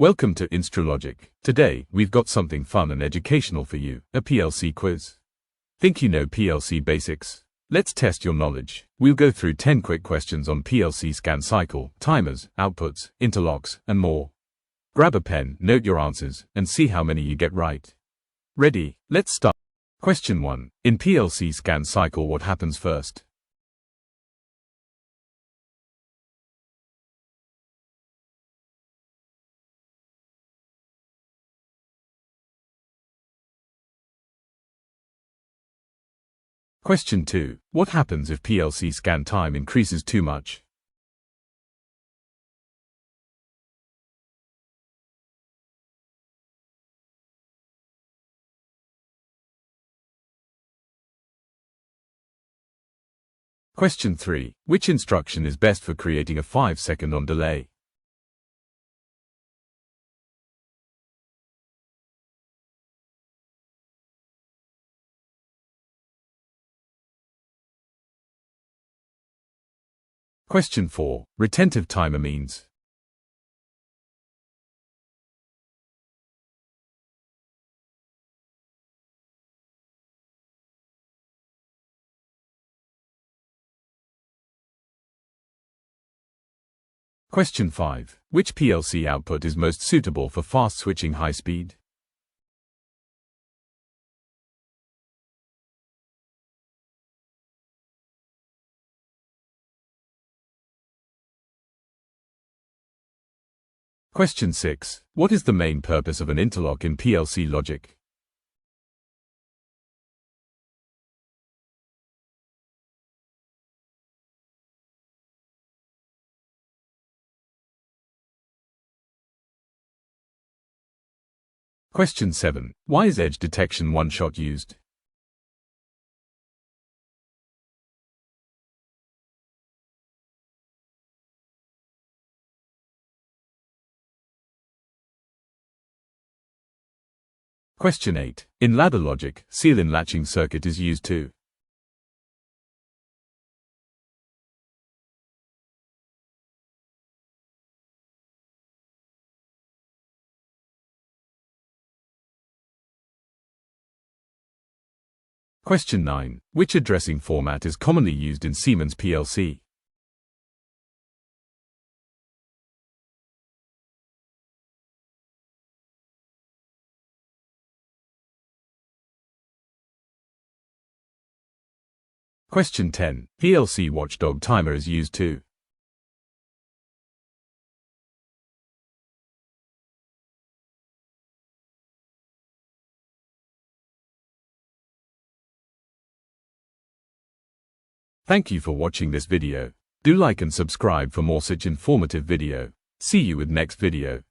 Welcome to Instralogic. Today, we've got something fun and educational for you, a PLC quiz. Think you know PLC basics? Let's test your knowledge. We'll go through 10 quick questions on PLC Scan Cycle, timers, outputs, interlocks, and more. Grab a pen, note your answers, and see how many you get right. Ready? Let's start. Question 1. In PLC Scan Cycle, what happens first? Question 2. What happens if PLC scan time increases too much? Question 3. Which instruction is best for creating a 5-second on delay? Question 4. Retentive timer means. Question 5. Which PLC output is most suitable for fast switching high speed? Question 6. What is the main purpose of an interlock in PLC logic? Question 7. Why is edge detection one-shot used? Question 8. In ladder logic, seal-in latching circuit is used too. Question 9. Which addressing format is commonly used in Siemens PLC? Question 10. PLC Watchdog timer is used too. Thank you for watching this video. Do like and subscribe for more such informative video. See you with next video.